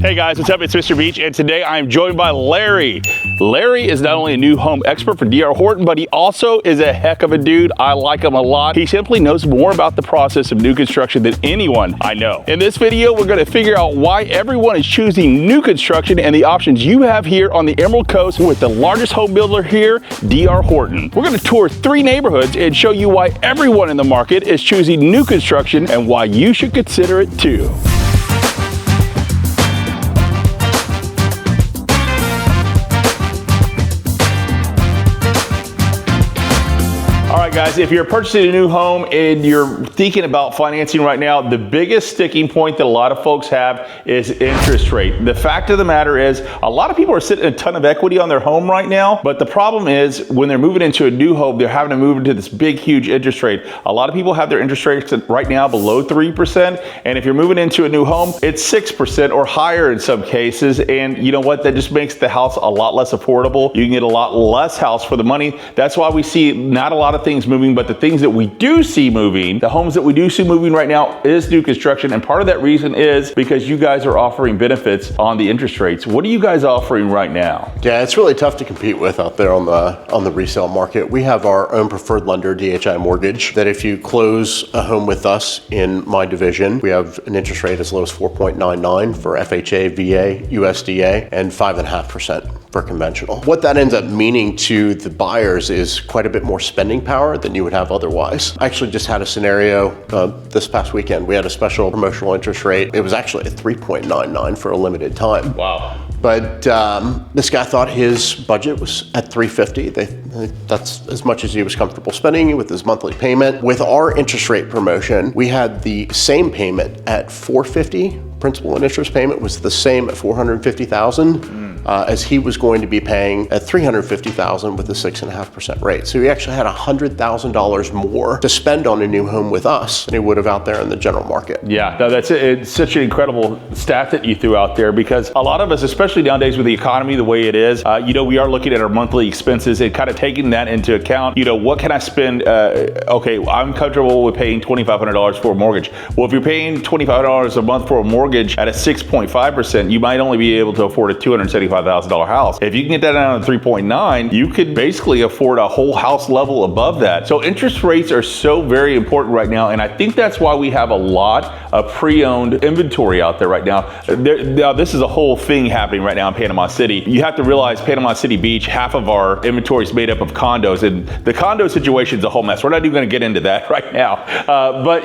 Hey guys, what's up? It's Mr. Beach, and today I'm joined by Larry. Larry is not only a new home expert for D.R. Horton, but he also is a heck of a dude. I like him a lot. He simply knows more about the process of new construction than anyone I know. In this video, we're going to figure out why everyone is choosing new construction and the options you have here on the Emerald Coast with the largest home builder here, D.R. Horton. We're going to tour 3 neighborhoods and show you why everyone in the market is choosing new construction and why you should consider it too. Guys, if you're purchasing a new home and you're thinking about financing right now, the biggest sticking point that a lot of folks have is interest rate. The fact of the matter is a lot of people are sitting a ton of equity on their home right now, but the problem is when they're moving into a new home, they're having to move into this big, huge interest rate. A lot of people have their interest rates right now below 3%, and if you're moving into a new home, it's 6% or higher in some cases, and you know what? That just makes the house a lot less affordable. You can get a lot less house for the money. That's why we see not a lot of things moving, but the things that we do see moving, the homes that we do see moving right now is new construction, and part of that reason is because you guys are offering benefits on the interest rates. What are you guys offering right now? Yeah, it's really tough to compete with out there on the resale market. We have our own preferred lender, DHI Mortgage, that if you close a home with us in my division, we have an interest rate as low as 4.99 for FHA, VA, USDA, and 5.5% for conventional. What that ends up meaning to the buyers is quite a bit more spending power than you would have otherwise. I actually just had a scenario this past weekend. We had a special promotional interest rate. It was actually a 3.99 for a limited time. Wow. But this guy thought his budget was at $350. That's as much as he was comfortable spending with his monthly payment. With our interest rate promotion, we had the same payment at $450. Principal and interest payment was the same at $450,000 as he was going to be paying at $350,000 with a 6.5% rate. So he actually had $100,000 more to spend on a new home with us than he would have out there in the general market. Yeah, no, it's such an incredible stat that you threw out there, because a lot of us, especially nowadays with the economy the way it is, we are looking at our monthly expenses and kind of taking that into account. What can I spend? Okay, I'm comfortable with paying $2,500 for a mortgage. Well, if you're paying $2,500 a month for a mortgage at a 6.5%, you might only be able to afford a $275,000 house. If you can get that down to 3.9, you could basically afford a whole house level above that. So interest rates are so very important right now, and I think that's why we have a lot of pre-owned inventory out there right now. Now, this is a whole thing happening right now in Panama City. You have to realize Panama City Beach, half of our inventory is made up of condos, and the condo situation is a whole mess. We're not even going to get into that right now. But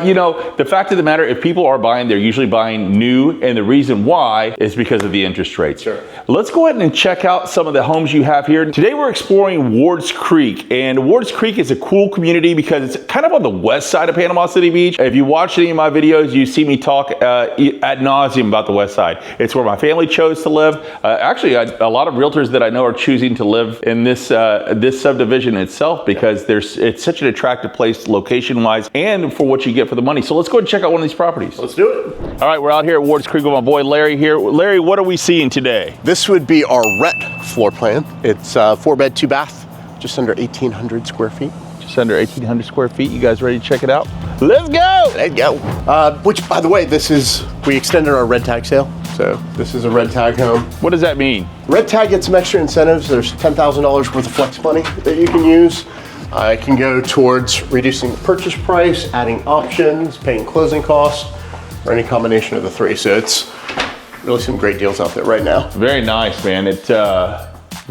the fact of the matter, if people are buying, they're usually buying new, and the reason why is because of the interest rates. Sure. Let's go ahead and check out some of the homes you have here. Today we're exploring Wards Creek, and Wards Creek is a cool community because it's kind of on the west side of Panama City Beach. If you watch any of my videos, you see me talk ad nauseum about the west side. It's where my family chose to live. Actually, a lot of realtors that I know are choosing to live in this subdivision itself because it's such an attractive place location-wise and for what you get for the money. So let's go and check out one of these properties. Let's do it. All right, we're out here at Wards Creek with my boy Larry here. Larry, what are we seeing today? This would be our RET floor plan. It's 4-bed, 2-bath, just under 1,800 square feet. Just under 1,800 square feet. You guys ready to check it out? Let's go! Let's go. Which, by the way, we extended our red tag sale. So this is a red tag home. What does that mean? Red tag gets some extra incentives. There's $10,000 worth of flex money that you can use. It can go towards reducing the purchase price, adding options, paying closing costs, or any combination of the 3. So it's really some great deals out there right now. Very nice, man. It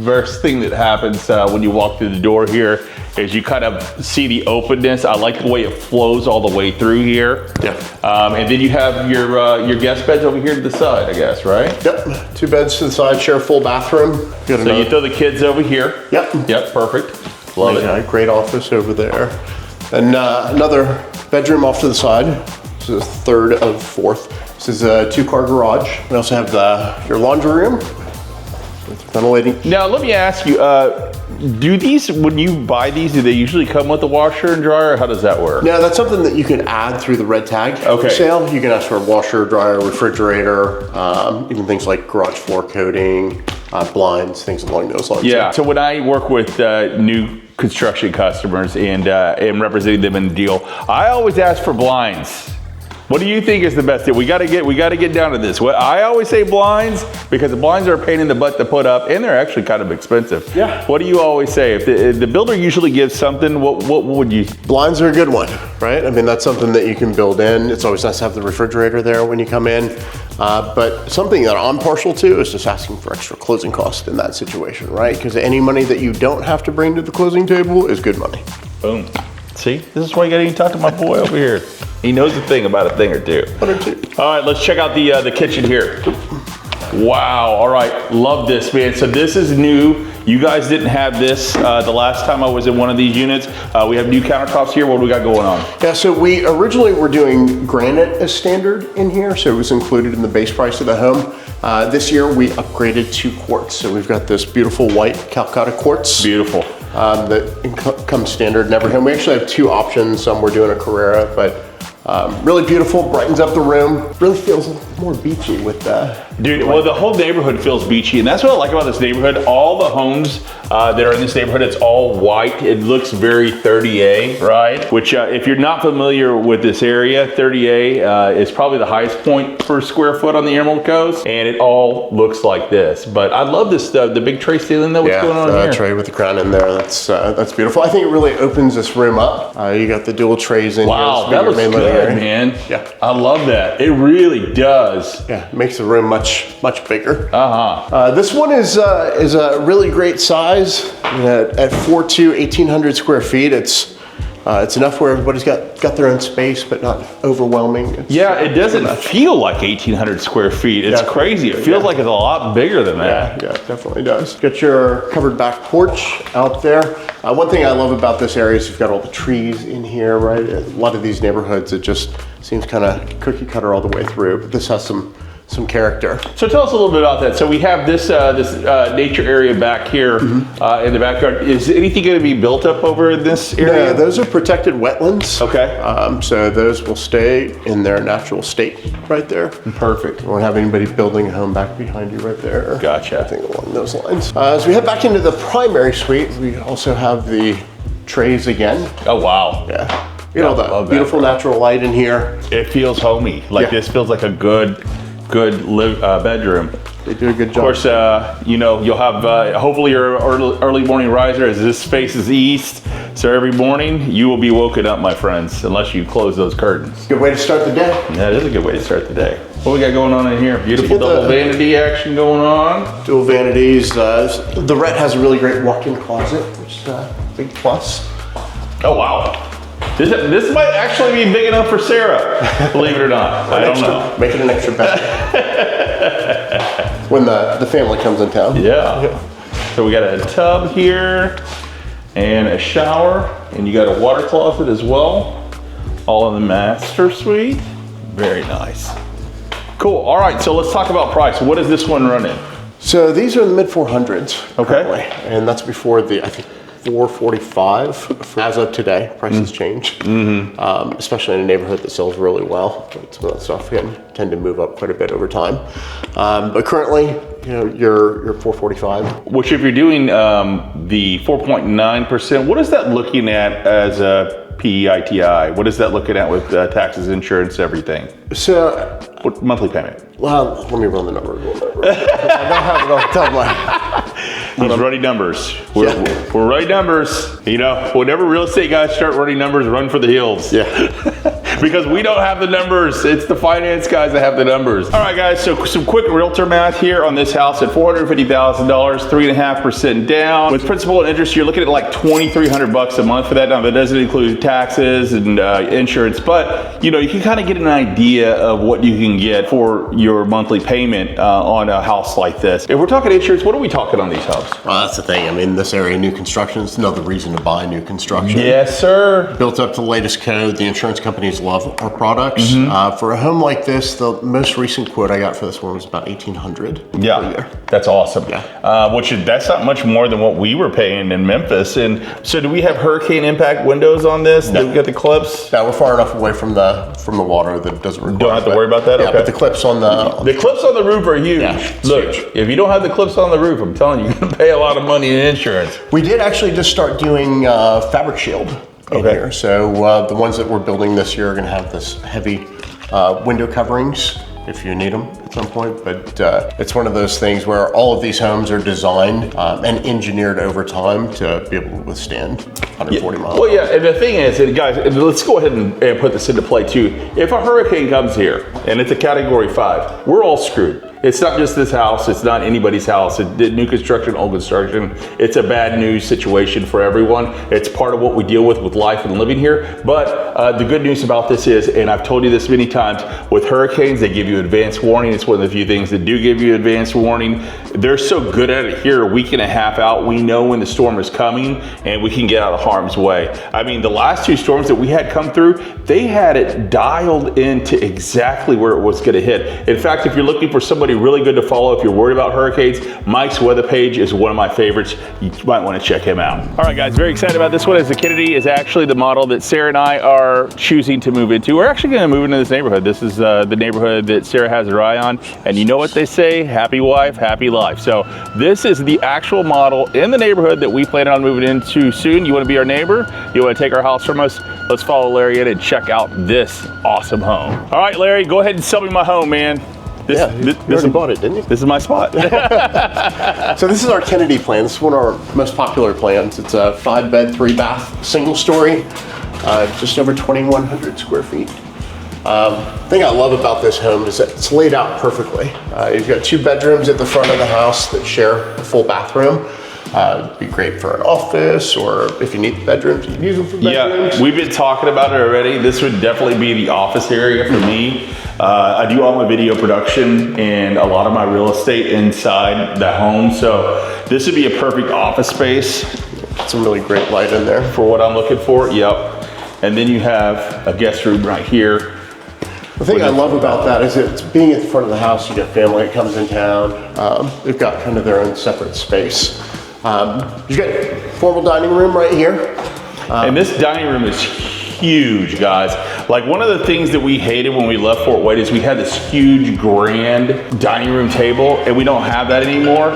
first thing that happens when you walk through the door here is you kind of see the openness. I like the way it flows all the way through here. Yeah. And then you have your guest beds over here to the side, I guess, right? Yep. 2 beds to the side, share a full bathroom. So you throw the kids over here. Yep. Yep, perfect. Love it. Great office over there. And another bedroom off to the side. This is a 3rd of 4th. This is a 2-car garage. We also have your laundry room with ventilating. Now, let me ask you, do these, when you buy these, do they usually come with a washer and dryer, or how does that work? No, that's something that you can add through the red tag sale. You can ask for a washer, dryer, refrigerator, even things like garage floor coating, blinds, things along those lines. Yeah, so when I work with new construction customers and am representing them in the deal, I always ask for blinds. What do you think is the best deal? We got to get down to this. What I always say blinds, because the blinds are a pain in the butt to put up, and they're actually kind of expensive. Yeah. What do you always say? If the builder usually gives something, what would you? Blinds are a good one, right? I mean, that's something that you can build in. It's always nice to have the refrigerator there when you come in. But something that I'm partial to is just asking for extra closing costs in that situation, right? Because any money that you don't have to bring to the closing table is good money. Boom. See, this is why you gotta even talk to my boy over here. He knows a thing about a thing or two. One or two. All right, let's check out the kitchen here. Wow, all right, love this, man. So this is new. You guys didn't have this the last time I was in one of these units. We have new countertops here. What do we got going on? Yeah, so we originally were doing granite as standard in here, so it was included in the base price of the home. This year we upgraded to quartz. So we've got this beautiful white Calcutta quartz. Beautiful. That comes standard in every home. We actually have two options. Some we're doing a Carrera, but really beautiful, brightens up the room. Really feels more beachy with that. Dude, well, the whole neighborhood feels beachy, and that's what I like about this neighborhood. All the homes that are in this neighborhood, it's all white. It looks very 30A, right? Which, if you're not familiar with this area, 30A is probably the highest point per square foot on the Emerald Coast, and it all looks like this. But I love this, the big tray ceiling, though. What's going on here? Yeah, tray with the crown in there. That's beautiful. I think it really opens this room up. You got the dual trays in here. Wow, that looks good, man. Yeah. I love that. It really does. Yeah, makes the room much bigger. This one is a really great size. At 4'2", 1,800 square feet. It's enough where everybody's got their own space, but not overwhelming. It doesn't feel like 1,800 square feet. It's crazy. It feels like it's a lot bigger than that. Yeah, it definitely does. Got your covered back porch out there. One thing I love about this area is you've got all the trees in here, right? A lot of these neighborhoods, it just seems kind of cookie cutter all the way through, but this has some character. So tell us a little bit about that. So we have this nature area back here in the backyard. Is anything going to be built up over in this area? No, those are protected wetlands. Okay. So those will stay in their natural state right there. Perfect. We won't have anybody building a home back behind you right there. Gotcha. Anything along those lines. As we head back into the primary suite, we also have the trays again. Oh, wow. Yeah. You know, the beautiful natural light in here. It feels homey. Like this feels like a good bedroom. They do a good job. Of course, you'll have, hopefully you're an early morning riser as this faces east. So every morning you will be woken up, my friends, unless you close those curtains. Good way to start the day. Yeah, it is a good way to start the day. What we got going on in here? Beautiful double vanity action going on. Dual vanities. The Rhett has a really great walk-in closet, which is a big plus. Oh, wow. This might actually be big enough for Sarah, believe it or not. I don't know. Make it an extra bed. When the family comes in town. Yeah. So we got a tub here and a shower, and you got a water closet as well, all in the master suite. Very nice. Cool. All right, so let's talk about price. What is this one running? So these are in the mid 400s. Okay. Currently, and that's before the, I think, 445 as of today. Prices change, especially in a neighborhood that sells really well. Some of that stuff can tend to move up quite a bit over time. But currently, you're 445. Which, if you're doing the 4.9%, what is that looking at as a PEITI? What is that looking at with taxes, insurance, everything? So, what monthly payment? Well, let me run the numbers. I don't have it off the top of my head. He's running numbers. We're running numbers. Whenever real estate guys start running numbers, run for the hills. Yeah. Because we don't have the numbers. It's the finance guys that have the numbers. All right, guys, so some quick realtor math here on this house at $450,000, 3.5% down. With principal and interest, you're looking at like $2,300 a month for that. Now, that doesn't include taxes and insurance, but you can kind of get an idea of what you can get for your monthly payment on a house like this. If we're talking insurance, what are we talking on these homes? Well, that's the thing. I mean, this area, new construction is another reason to buy new construction. Yes, sir. Built up to the latest code. The insurance companies love our products. For a home like this, the most recent quote I got for this one was about $1,800 per year. That's awesome. Yeah. That's not much more than what we were paying in Memphis. And so, do we have hurricane impact windows on this? No. Do we get the clips? Yeah, we're far enough away from the water that it doesn't require. Don't have to worry about that. Yeah, okay. but the clips on the clips on the roof are huge. Yeah, Look, huge. if you don't have the clips on the roof, I'm telling you, you're gonna pay a lot of money in insurance. We did actually just start doing fabric shield in here. So the ones that we're building this year are going to have this heavy window coverings if you need them at some point, but it's one of those things where all of these homes are designed and engineered over time to be able to withstand 140 miles. Well, yeah, and the thing is, and guys, let's go ahead and put this into play too. If a hurricane comes here and it's a category 5, we're all screwed. It's not just this house, it's not anybody's house. New construction, old construction, it's a bad news situation for everyone. It's part of what we deal with life and living here. But the good news about this is, and I've told you this many times, with hurricanes, they give you advance warning. It's one of the few things that do give you advance warning. They're so good at it here, a week and a half out, we know when the storm is coming and we can get out of harm's way. I mean, the last 2 storms that we had come through, they had it dialed into exactly where it was gonna hit. In fact, if you're looking for somebody really good to follow, if you're worried about hurricanes, Mike's weather page is one of my favorites. You might want to check him out. All right, guys, very excited about this one, as the Kennedy is actually the model that Sarah and I are choosing to move into. We're actually going to move into this neighborhood. This is the neighborhood that Sarah has her eye on, and you know what they say, happy wife, happy life. So this is the actual model in the neighborhood that we plan on moving into soon. You want to be our neighbor? You want to take our house from us? Let's follow Larry in and check out this awesome home. All right, Larry, go ahead and sell me my home, man. You already bought it, didn't you? This is my spot. So this is our Kennedy plan. This is one of our most popular plans. It's a 5-bed, 3-bath, single story, just over 2,100 square feet. The thing I love about this home is that it's laid out perfectly. You've got 2 bedrooms at the front of the house that share a full bathroom. It'd be great for an office, or if you need the bedrooms, you can use them for bedrooms. Yeah, we've been talking about it already. This would definitely be the office area for me. I do all my video production and a lot of my real estate inside the home, so this would be a perfect office space. Some really great light in there. For what I'm looking for, yep. And then you have a guest room right here. The thing I love about that is it's being at the front of the house. You got family that comes in town. They've got kind of their own separate space. You've got formal dining room right here. And this dining room is huge, guys. Like, one of the things that we hated when we left Fort Wayne is we had this huge, grand dining room table, and we don't have that anymore.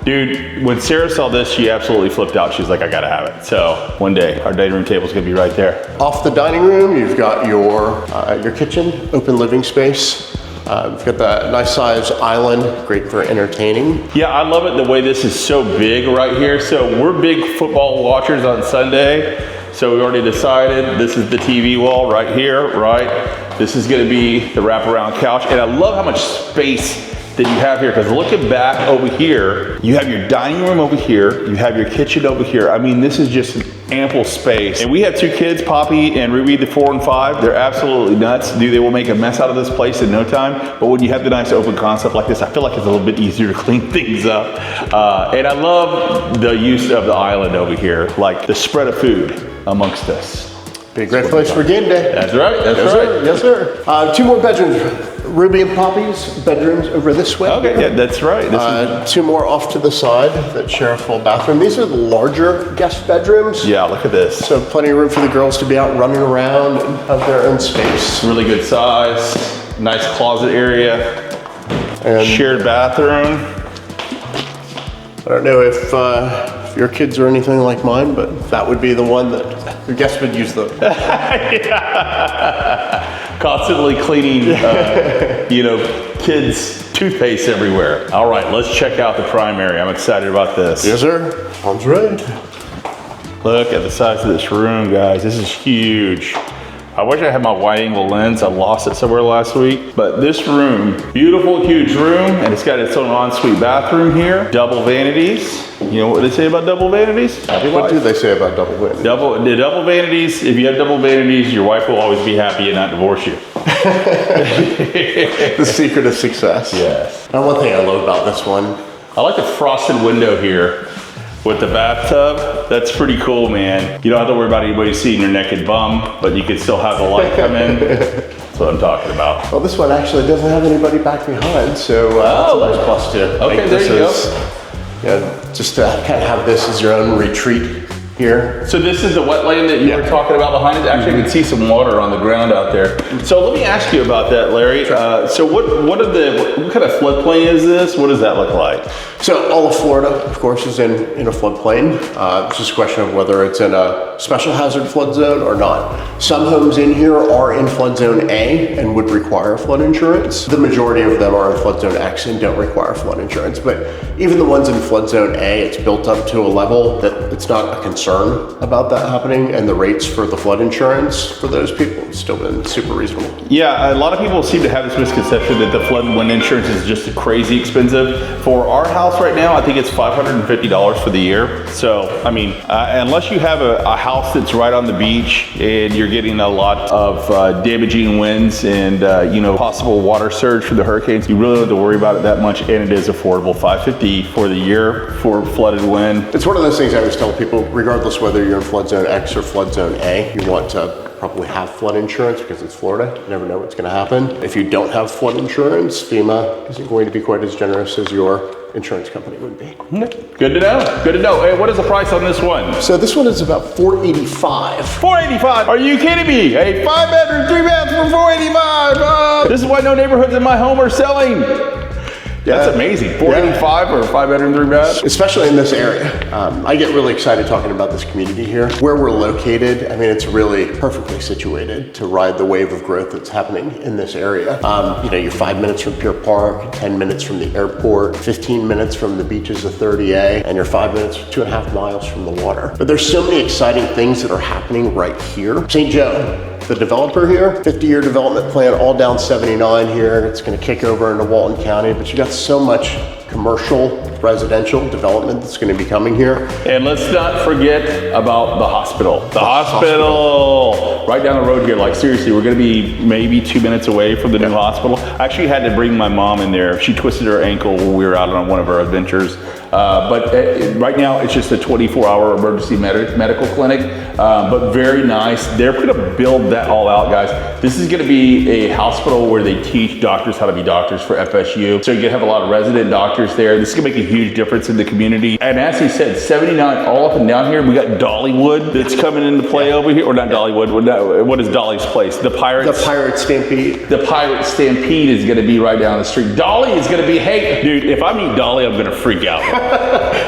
Dude, when Sarah saw this, she absolutely flipped out. She's like, I gotta have it. So one day, our dining room table's gonna be right there. Off the dining room, you've got your kitchen, open living space. You've got that nice size island, great for entertaining. Yeah, I love it the way this is so big right here. So we're big football watchers on Sunday. So we already decided this is the TV wall right here, right? This is gonna be the wraparound couch. And I love how much space that you have here, because looking back over here, you have your dining room over here, you have your kitchen over here. I mean, this is just ample space. And we have 2 kids, Poppy and Ruby, the 4 and 5. They're absolutely nuts. Dude, they will make a mess out of this place in no time. But when you have the nice open concept like this, I feel like it's a little bit easier to clean things up. And I love the use of the island over here, like the spread of food amongst us. Be a great place for game day. That's right, that's Yes, right. sir. Yes, sir. 2 more bedrooms. Ruby and Poppy's bedrooms over this way. Okay, yeah, that's right. This is, 2 more off to the side that share a full bathroom. These are the larger guest bedrooms. yeah, look at this. So plenty of room for the girls to be out running around and have their own space. Really good size, nice closet area, And shared bathroom. I don't know if your kids are anything like mine, but that would be the one that your guests would use the. Constantly cleaning, kids' toothpaste everywhere. All right, let's check out the primary. I'm excited about this. Yes, sir. Sounds right. Look at the size of this room, guys. This is huge. I wish I had my wide angle lens. I lost it somewhere last week. But this room, beautiful, huge room, and it's got its own ensuite bathroom here. Double vanities. You know what they say about double vanities? Happy What wife. do they say about double win? The double vanities, if you have double vanities, your wife will always be happy and not divorce you. The secret of success. Yes. And one thing I love about this one, I like the frosted window here with the bathtub. That's pretty cool, man. You don't have to worry about anybody seeing your naked bum, but you can still have the light come in. That's what I'm talking about. well, this one actually doesn't have anybody back behind, so that's a nice plus too. Okay, Like, there you go. Yeah, just to kind of have this as your own retreat here. So this is the wetland that you were talking about behind it. Actually, I can see some water on the ground out there. So let me ask you about that, Larry. So what kind of floodplain is this? What does that look like? So all of Florida, of course, is in a floodplain. It's just a question of whether it's in a special hazard flood zone or not. Some homes in here are in flood zone A and would require flood insurance. The majority of them are in flood zone X and don't require flood insurance. But even the ones in flood zone A, it's built up to a level that it's not a concern about that happening, and the rates for the flood insurance for those people have still been super reasonable. Yeah, a lot of people seem to have this misconception that the flood and wind insurance is just crazy expensive. For our house right now, I think it's $550 for the year. So, I mean, unless you have a house that's right on the beach and you're getting a lot of damaging winds and possible water surge from the hurricanes, you really don't have to worry about it that much, and it is affordable. $550 for the year for flooded wind. It's one of those things I always tell people, regardless whether you're in flood zone X or flood zone A, you want to probably have flood insurance because it's Florida. You never know what's going to happen. If you don't have flood insurance, FEMA isn't going to be quite as generous as your insurance company would be. Good to know. Good to know. Hey, what is the price on this one? So this one is about $485. $485? Are you kidding me? A 5-bedroom, 3-bath for $485. This is why no neighborhoods in my home are selling. That's amazing. $485 for a 5-bedroom, 3-bath? Especially in this area. I get really excited talking about this community here. Where we're located, I mean, it's really perfectly situated to ride the wave of growth that's happening in this area. You're 5 minutes from Pier Park, 10 minutes from the airport, 15 minutes from the beaches of 30A, and you're 5 minutes, 2.5 miles from the water. But there's so many exciting things that are happening right here. St. Joe, the developer here, 50-year development plan all down 79 here. It's going to kick over into Walton County, but you got so much commercial, residential development that's going to be coming here. And let's not forget about the hospital. The hospital right down the road here. Like seriously, we're going to be maybe 2 minutes away from the new hospital. I actually had to bring my mom in there. She twisted her ankle when we were out on one of our adventures. But right now it's just a 24-hour emergency medical clinic, but very nice. They're going to build that all out, guys. This is going to be a hospital where they teach doctors how to be doctors for FSU. So you can have a lot of resident doctors there. This is going to make a huge difference in the community. And as he said, 79 all up and down here. We got Dollywood that's coming into play over here. Or not Dollywood. What is Dolly's place? The Pirates. The Pirate Stampede. The Pirate Stampede is going to be right down the street. Dolly is going to be, hey, dude, if I meet Dolly, I'm going to freak out.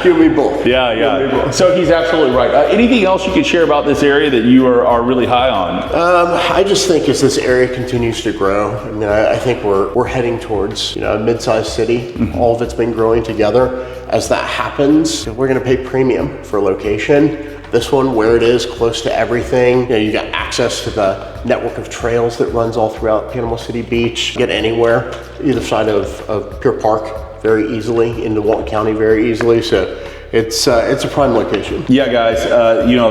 You and me both. Yeah. So he's absolutely right. Anything else you could share about this area that you are really high on? I just think as this area continues to grow, I mean, I think we're heading towards a mid-sized city. Mm-hmm. All of it's been growing together. As that happens, we're going to pay premium for location. This one, where it is close to everything, you got access to the network of trails that runs all throughout Panama City Beach. Get anywhere, either side of Pier Park very easily, into Walton County very easily. So it's a prime location. Yeah, guys,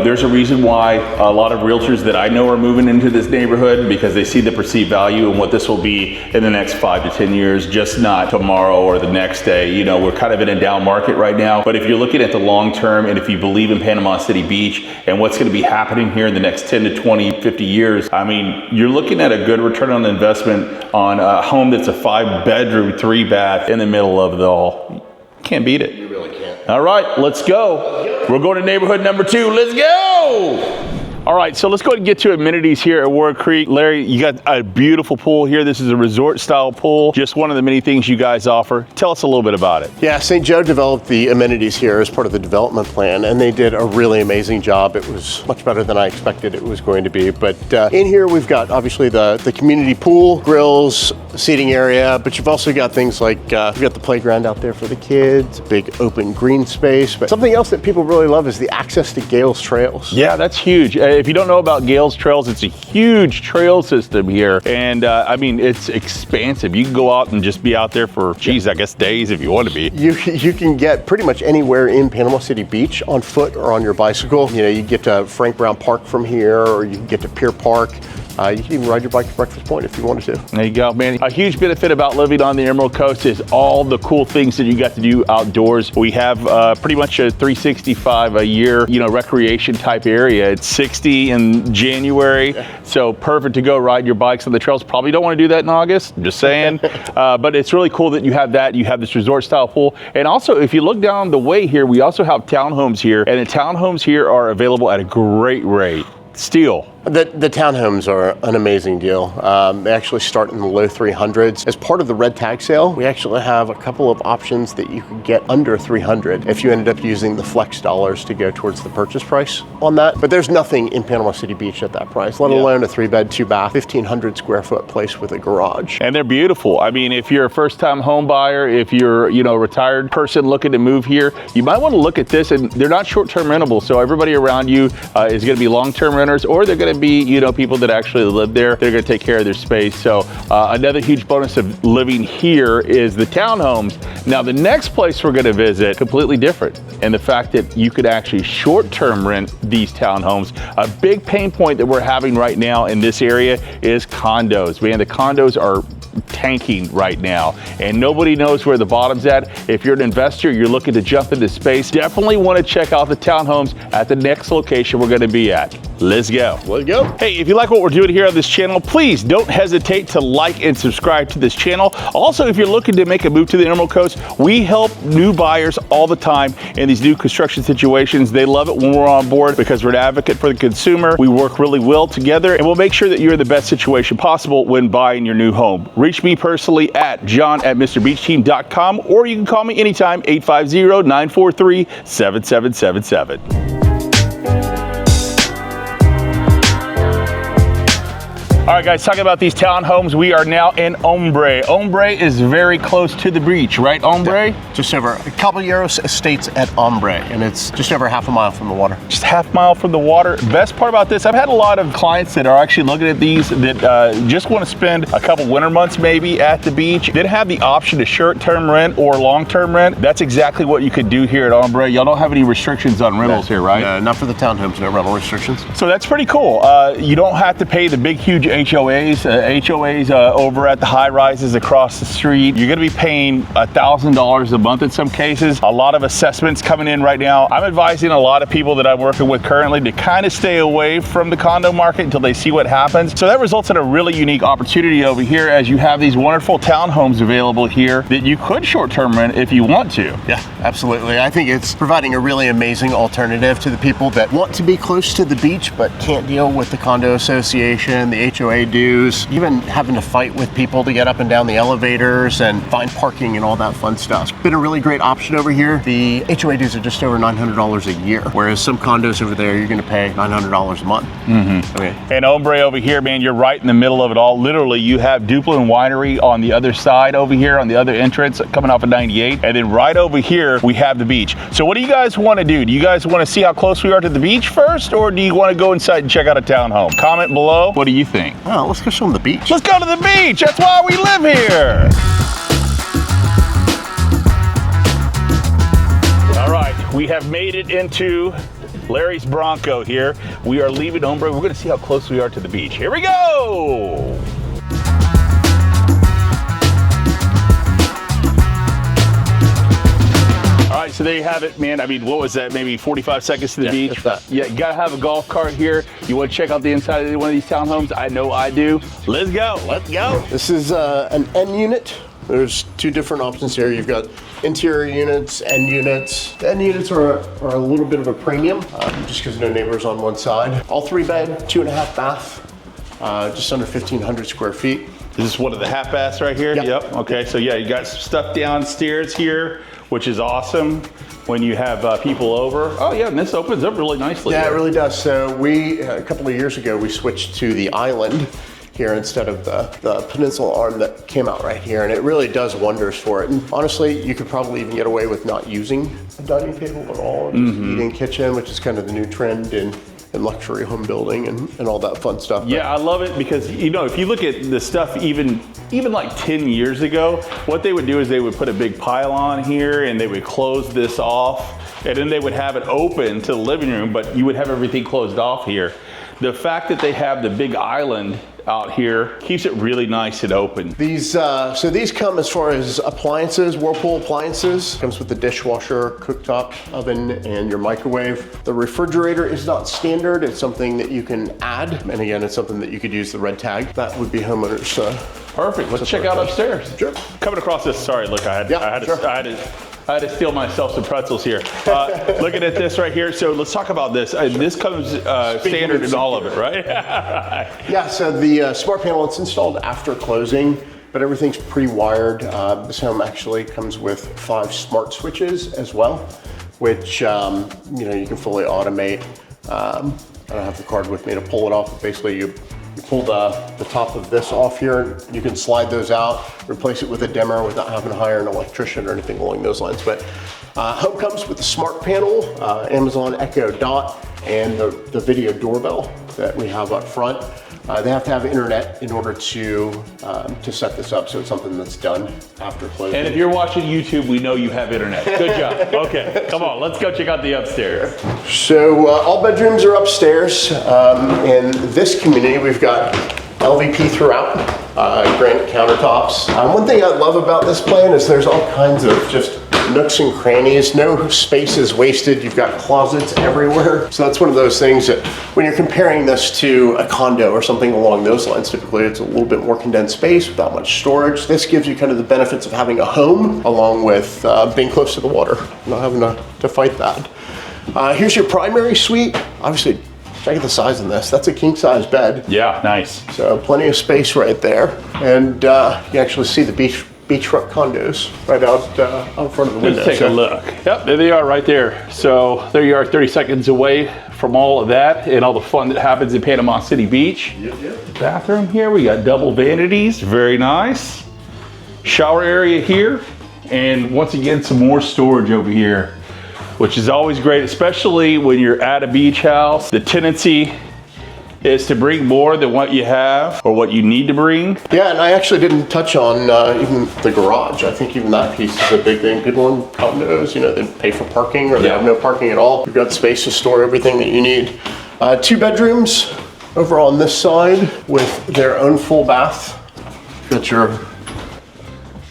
there's a reason why a lot of realtors that I know are moving into this neighborhood, because they see the perceived value and what this will be in the next 5 to 10 years, just not tomorrow or the next day. We're kind of in a down market right now, but if you're looking at the long term, and if you believe in Panama City Beach and what's going to be happening here in the next 10 to 20, 50 years, I mean, you're looking at a good return on investment on a home that's a 5-bedroom, 3-bath in the middle of it all. Can't beat it. You really can't. All right, let's go. We're going to neighborhood number 2. Let's go. All right, so let's go ahead and get to amenities here at Ward Creek. Larry, you got a beautiful pool here. This is a resort style pool. Just one of the many things you guys offer. Tell us a little bit about it. Yeah, St. Joe developed the amenities here as part of the development plan, and they did a really amazing job. It was much better than I expected it was going to be. But in here, we've got obviously the community pool, grills, seating area, but you've also got things like, we've got the playground out there for the kids, a big open green space. But something else that people really love is the access to Gales Trails. Yeah, that's huge. If you don't know about Gales Trails, it's a huge trail system here. And I mean, it's expansive. You can go out and just be out there for, geez, I guess days if you want to be. You can get pretty much anywhere in Panama City Beach on foot or on your bicycle. You get to Frank Brown Park from here, or you can get to Pier Park. You can even ride your bike to Breakfast Point if you wanted to. There you go, man. A huge benefit about living on the Emerald Coast is all the cool things that you got to do outdoors. We have pretty much a 365 a year, recreation type area. It's 60 in January, so perfect to go ride your bikes on the trails. Probably don't want to do that in August, I'm just saying. But it's really cool that you have that. You have this resort style pool. And also, if you look down the way here, we also have townhomes here, and the townhomes here are available at a great rate. Still. The townhomes are an amazing deal. They actually start in the low 300s. As part of the red tag sale, we actually have a couple of options that you could get under 300 if you ended up using the flex dollars to go towards the purchase price on that. But there's nothing in Panama City Beach at that price, let alone a 3-bed, 2-bath, 1,500 square foot place with a garage. And they're beautiful. I mean, if you're a first-time home buyer, if you're a retired person looking to move here, you might want to look at this. And they're not short-term rentables, so everybody around you is going to be long-term renters, or they're going to be, people that actually live there. They're going to take care of their space. So another huge bonus of living here is the townhomes. Now, the next place we're going to visit, completely different. And the fact that you could actually short-term rent these townhomes. A big pain point that we're having right now in this area is condos. Man, the condos are tanking right now, and nobody knows where the bottom's at. If you're an investor, you're looking to jump into space, definitely want to check out the townhomes at the next location we're going to be at. Let's go. Let's go. Hey, if you like what we're doing here on this channel, please don't hesitate to like and subscribe to this channel. Also, if you're looking to make a move to the Emerald Coast, we help new buyers all the time in these new construction situations. They love it when we're on board because we're an advocate for the consumer. We work really well together, and we'll make sure that you're in the best situation possible when buying your new home. Reach me personally at john@mrbeachteam.com, or you can call me anytime, 850-943-7777. All right, guys, talking about these townhomes, we are now in Hombre. Hombre is very close to the beach, right, Hombre? Just over Caballeros Estates at Hombre, and it's just over half a mile from the water. Just half mile from the water. Best part about this, I've had a lot of clients that are actually looking at these that just want to spend a couple winter months maybe at the beach. Then have the option to short-term rent or long-term rent. That's exactly what you could do here at Hombre. Y'all don't have any restrictions on rentals here, right? No, not for the townhomes, no rental restrictions. So that's pretty cool. You don't have to pay the big, huge HOAs. HOAs over at the high rises across the street. You're going to be paying $1,000 a month in some cases. A lot of assessments coming in right now. I'm advising a lot of people that I'm working with currently to kind of stay away from the condo market until they see what happens. So that results in a really unique opportunity over here as you have these wonderful townhomes available here that you could short-term rent if you want to. Yeah, absolutely. I think it's providing a really amazing alternative to the people that want to be close to the beach but can't deal with the condo association, the HOA dues, even having to fight with people to get up and down the elevators and find parking and all that fun stuff. It's been a really great option over here. The HOA dues are just over $900 a year, whereas some condos over there, you're going to pay $900 a month. Okay. And Hombre over here, man, you're right in the middle of it all. Literally, you have Duplin Winery on the other side over here, on the other entrance, coming off of 98. And then right over here, we have the beach. So what do you guys want to do? Do you guys want to see how close we are to the beach first, or do you want to go inside and check out a townhome? Comment below. What do you think? Oh, let's go show them the beach. Let's go to the beach. That's why we live here. All right, we have made it into Larry's Bronco here. We are leaving Hombre. We're going to see how close we are to the beach. Here we go. All right, so there you have it, man. I mean, what was that? Maybe 45 seconds to the beach? Yeah, you gotta have a golf cart here. You wanna check out the inside of one of these townhomes? I know I do. Let's go, let's go. This is an N unit. There's two different options here. You've got interior units, N units. The N units are a little bit of a premium, just because no neighbors on one side. All 3-bed, 2.5 bath, just under 1,500 square feet. Is this one of the half baths right here? Yep. Okay, so yeah, you got some stuff downstairs here, which is awesome when you have people over. Oh yeah, and this opens up really nicely. Yeah, it really does. So a couple of years ago, we switched to the island here instead of the peninsula arm that came out right here, and it really does wonders for it. And honestly, you could probably even get away with not using a dining table at all, and just eating kitchen, which is kind of the new trend in luxury home building and all that fun stuff. Yeah, I love it because, if you look at the stuff even like 10 years ago, what they would do is they would put a big pylon here and they would close this off, and then they would have it open to the living room, but you would have everything closed off here. The fact that they have the big island out here keeps it really nice and open. These come as far as appliances, Whirlpool appliances. Comes with the dishwasher, cooktop, oven, and your microwave. The refrigerator is not standard. It's something that you can add. And again, it's something that you could use the red tag. That would be homeowners. Perfect. Let's check out upstairs. Sure. Coming across this, sorry, look, I had to steal myself some pretzels here. Looking at this right here, so let's talk about this. This comes standard in all of it, right? Yeah, so the smart panel, it's installed after closing, but everything's pre-wired. This home actually comes with 5 smart switches as well, which you can fully automate. I don't have the card with me to pull it off, but basically you pull the top of this off here. You can slide those out, replace it with a dimmer without having to hire an electrician or anything along those lines. But home comes with the smart panel, Amazon Echo Dot, and the video doorbell that we have up front. They have to have internet in order to set this up, so it's something that's done after closing. And if you're watching YouTube, we know you have internet. Good job. Okay, come on, let's go check out the upstairs. So all bedrooms are upstairs. In this community, we've got LVP throughout, granite countertops. One thing I love about this plan is there's all kinds of just nooks and crannies, no space is wasted. You've got closets everywhere. So that's one of those things that when you're comparing this to a condo or something along those lines, typically it's a little bit more condensed space without much storage. This gives you kind of the benefits of having a home along with being close to the water, not having to fight that. Here's your primary suite. Obviously, check out the size of this. That's a king size bed. Yeah, nice. So plenty of space right there. And you actually see the beachfront condos right out front of the window. Let's take a look. Yep, there they are right there. So there you are, 30 seconds away from all of that and all the fun that happens in Panama City Beach. Yep. Bathroom here, we got double vanities, very nice. Shower area here, and once again, some more storage over here, which is always great, especially when you're at a beach house. The tendency is to bring more than what you have or what you need to bring. Yeah, and I actually didn't touch on even the garage. I think even that piece is a big thing. People in condos, they pay for parking or they have no parking at all. You've got space to store everything that you need. 2 bedrooms over on this side with their own full bath. Got your...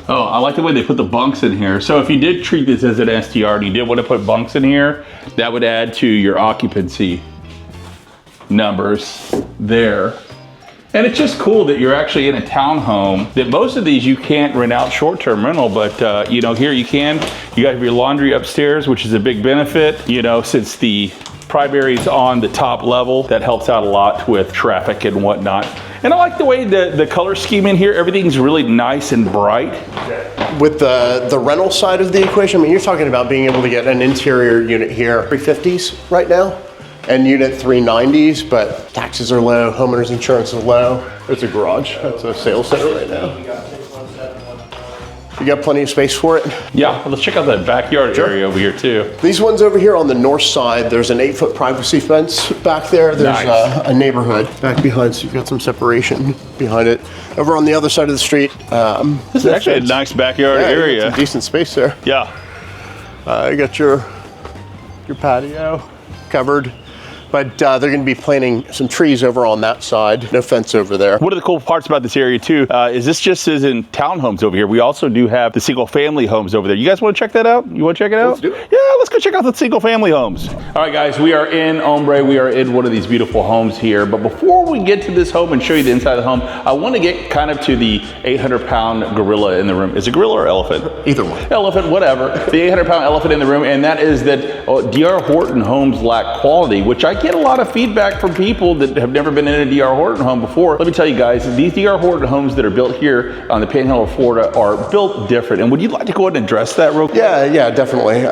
Oh, I like the way they put the bunks in here. So if you did treat this as an STR and you did want to put bunks in here, that would add to your occupancy numbers there. And it's just cool that you're actually in a townhome, that most of these you can't rent out short-term rental, but here you can. You got your laundry upstairs, which is a big benefit, since the primary's on the top level. That helps out a lot with traffic and whatnot. And I like the way the color scheme in here, everything's really nice and bright. With the rental side of the equation, you're talking about being able to get an interior unit here, 350s right now, and unit 390s, but taxes are low, homeowners insurance is low. There's a garage, that's a sales center right now. You got plenty of space for it? Yeah, let's check out that backyard area over here too. These ones over here on the north side, there's an 8-foot privacy fence back there. There's nice. A neighborhood back behind, so you've got some separation behind it. Over on the other side of the street, this is actually a nice backyard area. Some decent space there. Yeah. You got your patio covered. But they're going to be planting some trees over on that side. No fence over there. One of the cool parts about this area too is this just isn't townhomes over here. We also do have the single family homes over there. You guys want to check that out? You want to check it out? Let's do it. Yeah, let's go check out the single family homes. All right, guys, we are in Hombre. We are in one of these beautiful homes here. But before we get to this home and show you the inside of the home, I want to get kind of to the 800-pound gorilla in the room. Is it gorilla or elephant? Either one. Elephant, whatever. The 800-pound elephant in the room, and that is that D.R. Horton homes lack quality, which I get a lot of feedback from people that have never been in a D.R. Horton home before. Let me tell you guys, these D.R. Horton homes that are built here on the Panhandle of Florida are built different. And would you like to go ahead and address that real quick? Yeah, definitely.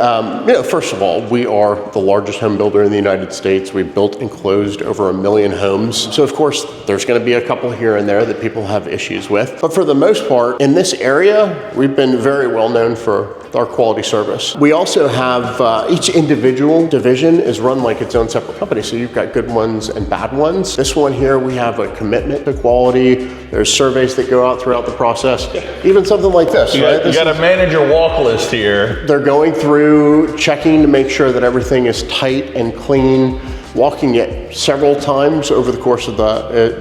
First of all, we are the largest home builder in the United States. We've built and closed over 1 million homes. So of course, there's going to be a couple here and there that people have issues with. But for the most part, in this area, we've been very well known for our quality service. We also have each individual division is run like its own separate company. So you've got good ones and bad ones. This one here, we have a commitment to quality. There's surveys that go out throughout the process. Even something like this, right? You got a manager walk list here. They're going through, checking to make sure that everything is tight and clean. walking it several times over the course of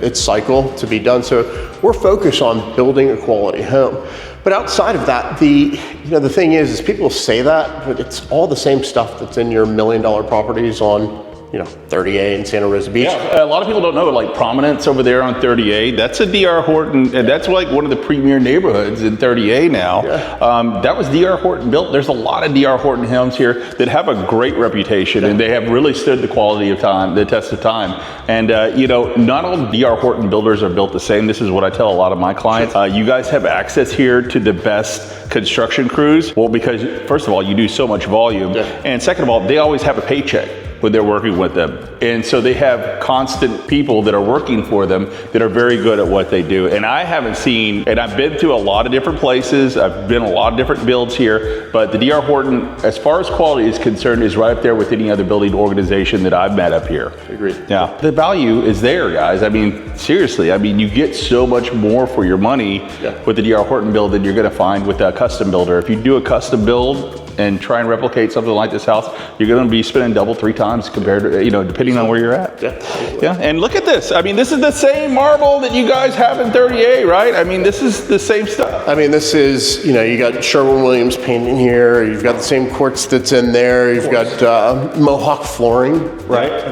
its cycle to be done. So we're focused on building a quality home. But outside of that, the thing is people say that, but it's all the same stuff that's in your $1 million properties on 30A in Santa Rosa Beach. Yeah, a lot of people don't know, like Prominence over there on 30A, that's a D.R. Horton, and that's like one of the premier neighborhoods in 30A now. Yeah. That was D.R. Horton built. There's a lot of D.R. Horton homes here that have a great reputation, and they have really stood the quality of time, the test of time. And not all D.R. Horton builders are built the same. This is what I tell a lot of my clients. You guys have access here to the best construction crews. Well, because first of all, you do so much volume, and second of all, they always have a paycheck when they're working with them. And so they have constant people that are working for them that are very good at what they do. And I haven't seen, and I've been to a lot of different places, I've been a lot of different builds here, but the D.R. Horton, as far as quality is concerned, is right up there with any other building organization that I've met up here. Agreed. Yeah, the value is there, guys. I mean, seriously, you get so much more for your money with the D.R. Horton build than you're gonna find with a custom builder. If you do a custom build and try and replicate something like this house, you're gonna be spending double, 3 times compared to, depending on where you're at. Yeah, and look at this. This is the same marble that you guys have in 30A, right? This is the same stuff. This is, you got Sherwin-Williams paint in here, you've got the same quartz that's in there, you've got Mohawk flooring, right?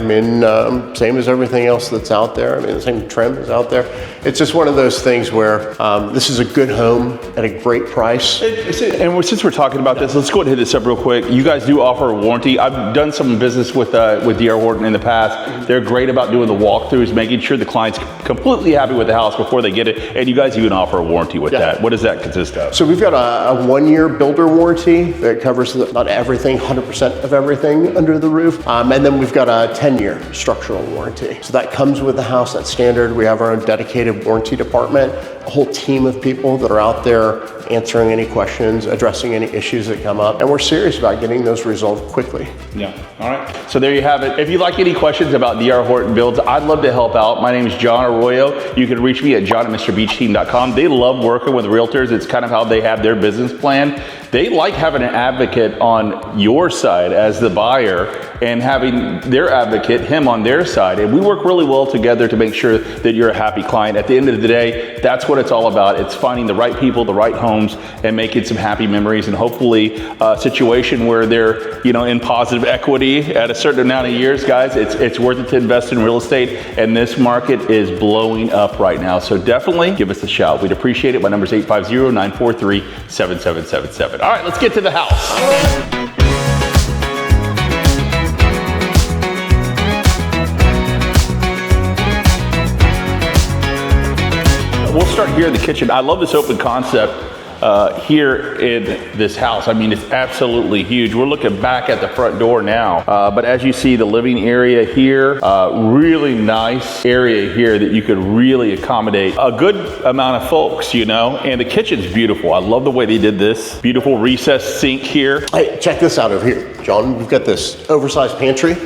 Same as everything else that's out there. The same trim is out there. It's just one of those things where this is a good home at a great price. And since we're talking about this, let's go ahead and hit this up real quick. You guys do offer a warranty. I've done some business with D.R. Horton in the past. They're great about doing the walkthroughs, making sure the client's completely happy with the house before they get it. And you guys even offer a warranty with that. What does that consist of? So we've got a 1-year builder warranty that covers not everything, 100% of everything under the roof. And then we've got a 10-year structural warranty. So that comes with the house, that's standard. We have our own dedicated warranty department, a whole team of people that are out there answering any questions, addressing any issues that come up. And we're serious about getting those resolved quickly. Yeah, all right. So there you have it. If you like any questions about D.R. Horton builds, I'd love to help out. My name is John Arroyo. You can reach me at john@mrbeachteam.com. They love working with realtors. It's kind of how they have their business plan. They like having an advocate on your side as the buyer and having their advocate, him, on their side. And we work really well together to make sure that you're a happy client. At the end of the day, that's what it's all about. It's finding the right people, the right homes, and making some happy memories, and hopefully a situation where they're in positive equity at a certain amount of years. Guys, it's worth it to invest in real estate, and this market is blowing up right now. So definitely give us a shout. We'd appreciate it. My number is 850-943-7777. All right, let's get to the house. We'll start here in the kitchen. I love this open concept here in this house. It's absolutely huge. We're looking back at the front door now, but as you see, the living area here, really nice area here that you could really accommodate a good amount of folks, and the kitchen's beautiful. I love the way they did this. Beautiful recessed sink here. Hey, check this out over here, John. We've got this oversized pantry.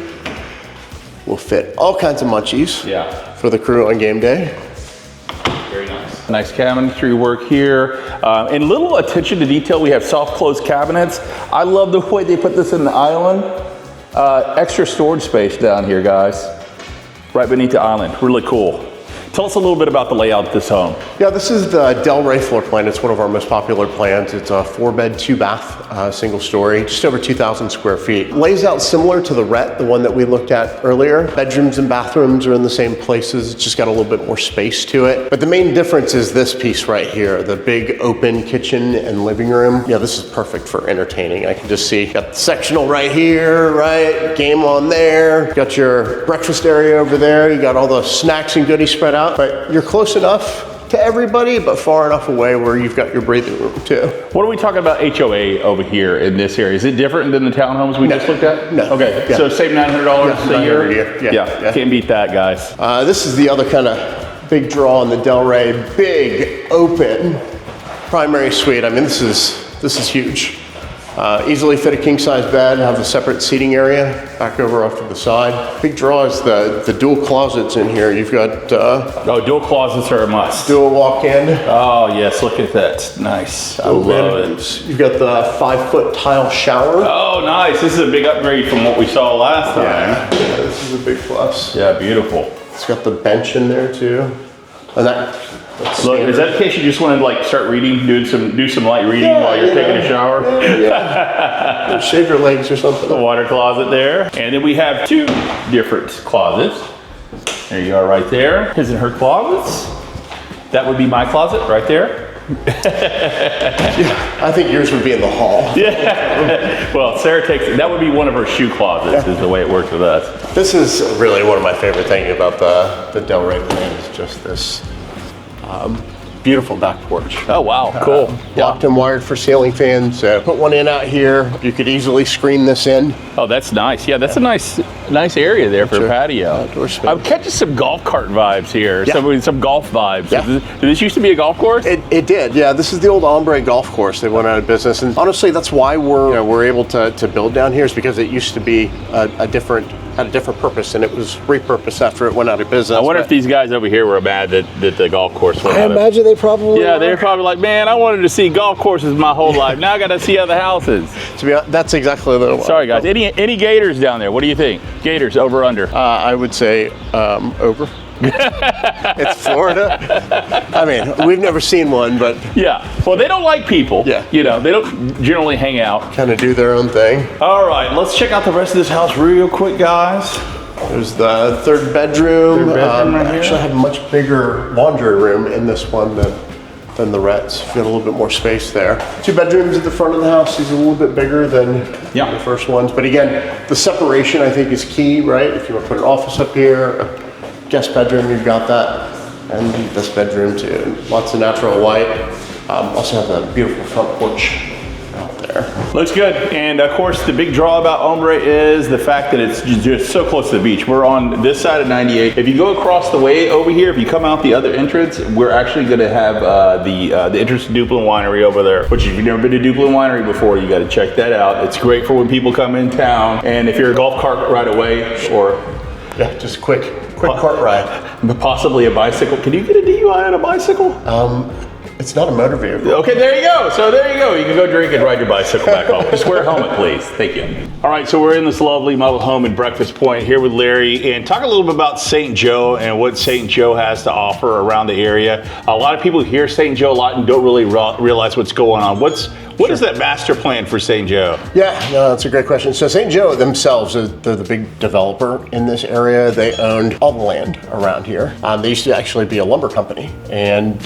We'll fit all kinds of munchies for the crew on game day. Very nice. Nice cabinetry work here. And little attention to detail, we have soft close cabinets. I love the way they put this in the island. Extra storage space down here, guys. Right beneath the island, really cool. Tell us a little bit about the layout of this home. Yeah, this is the Del Rey floor plan. It's one of our most popular plans. It's a 4-bed, 2-bath, single story, just over 2,000 square feet. Lays out similar to the Rhett, the one that we looked at earlier. Bedrooms and bathrooms are in the same places. It's just got a little bit more space to it. But the main difference is this piece right here, the big open kitchen and living room. Yeah, this is perfect for entertaining. I can just see, got the sectional right here, right? Game on there. Got your breakfast area over there. You got all the snacks and goodies spread out. But you're close enough to everybody, but far enough away where you've got your breathing room too. What are we talking about HOA over here in this area? Is it different than the townhomes we just looked at? No. Okay, so same $900 a year? Yeah, can't beat that, guys. This is the other kind of big draw in the Del Rey, big open primary suite. This is huge. Easily fit a king-size bed, have a separate seating area back over off to the side. Big draw is the dual closets in here. You've got Oh, dual closets are a must. dual walk-in. Oh, yes, look at that. Nice. I love it. You've got the 5-foot tile shower. Oh, nice. This is a big upgrade from what we saw last time. Yeah, this is a big plus. Yeah, beautiful. It's got the bench in there too. And that's Look, is that in case you just want to like start reading, do some light reading while you're taking a shower? Yeah. Shave your legs or something. The water closet there. And then we have 2 different closets. There you are right there. His and her closets. That would be my closet right there. I think yours would be in the hall. Yeah. Well, Sarah takes it. That would be one of her shoe closets is the way it works with us. This is really one of my favorite things about the Delray plan is just this beautiful back porch. Oh, wow. Cool. Locked and wired for ceiling fans. Put one in out here. You could easily screen this in. Oh, that's nice. Yeah, that's a nice area there for a patio. Outdoor space. I'm catching some golf cart vibes here. Yeah. Some golf vibes. Yeah. Did this used to be a golf course? It did, yeah. This is the old Ombre golf course. They went out of business, and honestly, that's why we're able to build down here, is because it used to be had a different purpose, and it was repurposed after it went out of business. I wonder if these guys over here were mad that the golf course went I out of. imagine they probably Yeah, were. they're probably like, man, I wanted to see golf courses my whole life. Now I got to see other houses. To be honest, that's exactly what it was. Sorry, guys. Any gators down there? What do you think? Gators over under? I would say over. It's Florida. I mean, we've never seen one, but Yeah. Well, they don't like people. Yeah. You know, they don't generally hang out. kind of do their own thing. All right, let's check out the rest of this house real quick, guys. There's the third bedroom. Third bedroom right I here. actually have a much bigger laundry room in this one than the Reds. Got a little bit more space there. 2 bedrooms at the front of the house. These are a little bit bigger than Yeah. the first ones. But again, the separation I think is key, right? If you want to put an office up here, a guest bedroom, you've got that. And this bedroom too. Lots of natural light. Also have a beautiful front porch out there. Looks good. And of course, the big draw about Ombre is the fact that it's just so close to the beach. We're on this side of 98. If you go across the way over here, if you come out the other entrance, we're actually going to have the entrance to Duplin Winery over there, which if you've never been to Duplin Winery before, you got to check that out. It's great for when people come in town. And if you're a golf cart right away, or Yeah, just quick cart ride. possibly a bicycle. Can you get a DUI on a bicycle? It's not a motor vehicle. Okay, there you go. So there you go. You can go drink and ride your bicycle back home. Just wear a helmet, please. Thank you. All right, so we're in this lovely model home in Breakfast Point here with Larry, and talk a little bit about St. Joe and what St. Joe has to offer around the area. A lot of people hear St. Joe a lot and don't really realize what's going on. What is that master plan for St. Joe? Yeah, no, that's a great question. So St. Joe themselves, they're the big developer in this area. They owned all the land around here. They used to actually be a lumber company, and